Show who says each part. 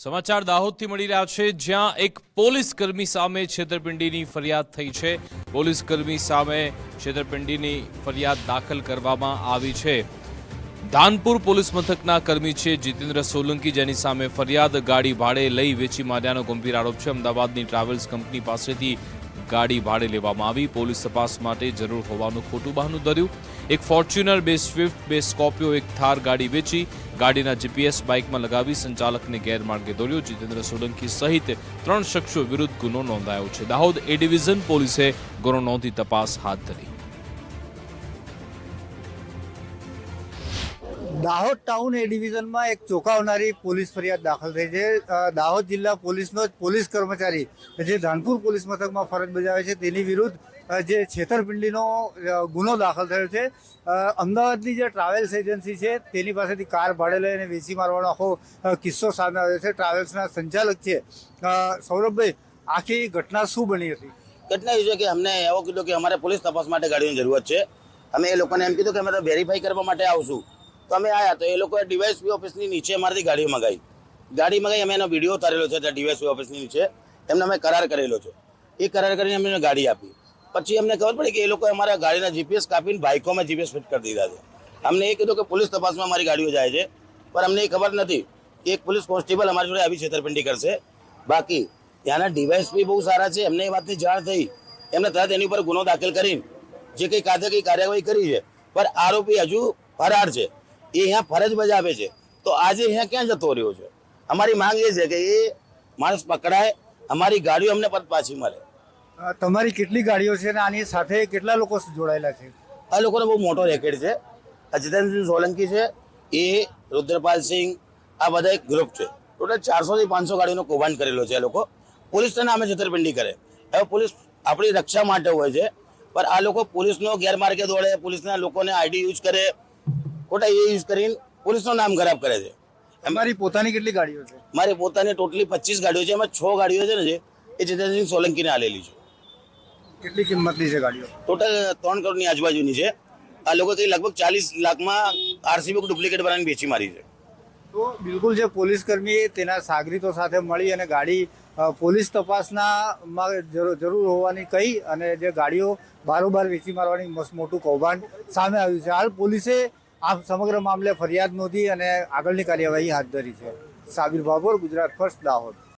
Speaker 1: સમાચાર દાહોદથી મળી રહ્યા છે, જ્યાં એક પોલીસ કર્મી સામે છેતરપિંડીની ફરિયાદ થઈ છે। પોલીસ કર્મી સામે છેતરપિંડીની ફરિયાદ દાખલ કરવામાં આવી છે। ધાનપુર પોલીસ મથકના કર્મી છે જીતેન્દ્ર સોલંકી, જેની સામે ફરિયાદ ગાડી ભાડે લઈ વેચી માર્યાનો ગંભીર આરોપ છે। અમદાવાદની ટ્રાવેલ્સ કંપની પાસેથી ગાડી ભાડે લેવામાં આવી। પોલીસ તપાસ માટે જરૂર હોવાનું ખોટું બહાનું ધર્યું। એક ફોર્ચ્યુનર, બે સ્વિફ્ટ, બે સ્કોર્પિયો, એક થાર ગાડી વેચી ગાડીના જીપીએસ બાઇકમાં લગાવી સંચાલકને ગેરમાર્ગે દોર્યો। જીતેન્દ્ર સોલંકી સહિત 3 શખ્સો વિરુદ્ધ ગુનો નોંધાયો છે। દાહોદ એ ડિવિઝન પોલીસે ગુનો નોંધી તપાસ હાથ ધરી।
Speaker 2: દાહોદ ટાઉન એ ડિવિઝનમાં એક ચોંકાવનારી પોલીસ ફરિયાદ દાખલ થઈ છે। દાહોદ જિલ્લા પોલીસનો જ પોલીસ કર્મચારી જે ધાનપુર પોલીસ મથકમાં ફરજ બજાવે છે તેની વિરુદ્ધ જે છેતરપિંડીનો ગુનો દાખલ થયો છે। અમદાવાદની જે ટ્રાવેલ્સ એજન્સી છે તેની પાસેથી કાર ભાડે લઈને વેચી મારવાનો આખો કિસ્સો સામે આવ્યો છે। ટ્રાવેલ્સના સંચાલક છે સૌરભભાઈ, આખી ઘટના શું બની હતી?
Speaker 3: ઘટના એ છે કે અમને એવો કીધું કે અમારે પોલીસ તપાસ માટે ગાડીની જરૂરત છે। અમે એ લોકોને એમ કીધું કે અમે તો વેરીફાઈ કરવા માટે આવશું, તો અમે આવ્યા તો એ લોકોએ ડીવાયએસપી ઓફિસની નીચે અમારાથી ગાડી મંગાવી। અમે એનો વિડીયો ઉતારેલો છે ત્યાં ડીવાયએસપી ઓફિસની નીચે, એમને અમે કરાર કરેલો છે। એ કરાર કરીને અમને ગાડી આપી। પછી અમને ખબર પડી કે એ લોકોએ અમારા ગાડીના જીપીએસ કાપીને બાઇકોમાં જીપીએસ ફિટ કરી દીધા છે। અમને એ કીધું કે પોલીસ તપાસમાં અમારી ગાડીઓ જાય છે, પણ અમને એ ખબર નથી કે એક પોલીસ કોન્સ્ટેબલ અમારી જોડે આવી છેતરપિંડી કરશે। બાકી ત્યાંના ડીવાયએસપી બહુ સારા છે, એમને એ વાતની જાણ થઈ, એમને તરત એની ઉપર ગુનો દાખલ કરીને જે કંઈ કાયદાકીય કાર્યવાહી કરી છે, પણ આરોપી હજુ ફરાર છે। એ અહીંયા ફરજ બજાવે છે, તો આજે અહીંયા ક્યાં જતો રહ્યો છે? અમારી માંગ એ છે કે એ માણસ પકડાય, અમારી ગાડીઓ અમને પરત પાછી મળે।
Speaker 2: તમારી કેટલી ગાડીઓ છે અને આની સાથે કેટલા લોકો જોડાયેલા છે?
Speaker 3: આ લોકોનો બહુ મોટો રેકેટ છે। જીતેન્દ્ર સોલંકી છે, એ રુદ્રપાલસિંહ, આ બધા એક ગ્રુપ છે। ટોટલ 400 થી 500 ગાડીનો કૌભાંડ કરેલો છે। આ લોકો પોલીસના નામે છેતરપિંડી કરે। હવે પોલીસ આપણી રક્ષા માટે હોય છે, પણ આ લોકો પોલીસનો ગેરમાર્ગે દોડે, પોલીસના લોકોને આઈડી યુઝ કરે, ખોટા એ યુઝ કરીને પોલીસનું નામ ખરાબ કરે છે।
Speaker 2: અમારી પોતાની કેટલી ગાડીઓ છે?
Speaker 3: મારી પોતાની ટોટલી 25 ગાડીઓ છે, એમાં 6 ગાડીઓ છે ને જે એ જીતેન્દ્ર સોલંકીને આલેલી છે।
Speaker 2: કેટલી કિંમતની છે ગાડીઓ?
Speaker 3: ટોટલ 3 કરોડની આજુબાજુની છે। આ લોકો કંઈ લગભગ 40 લાખમાં આરસી બુક ડુપ્લિકેટ બનાવીને વેચી મારી છે।
Speaker 2: તો બિલકુલ જે પોલીસ કર્મી તેના સાગરીતો સાથે મળી અને ગાડી પોલીસ તપાસના જરૂર હોવાની કહી અને જે ગાડીઓ બારોબાર વેચી મારવાની મોટું કૌભાંડ સામે આવ્યું છે। હાલ પોલીસે આ સમગ્ર મામલે ફરિયાદ નોંધી અને આગળની કાર્યવાહી હાથ ધરી છે। સાબિર બાબર, ગુજરાત ફર્સ્ટ, દાહોદ।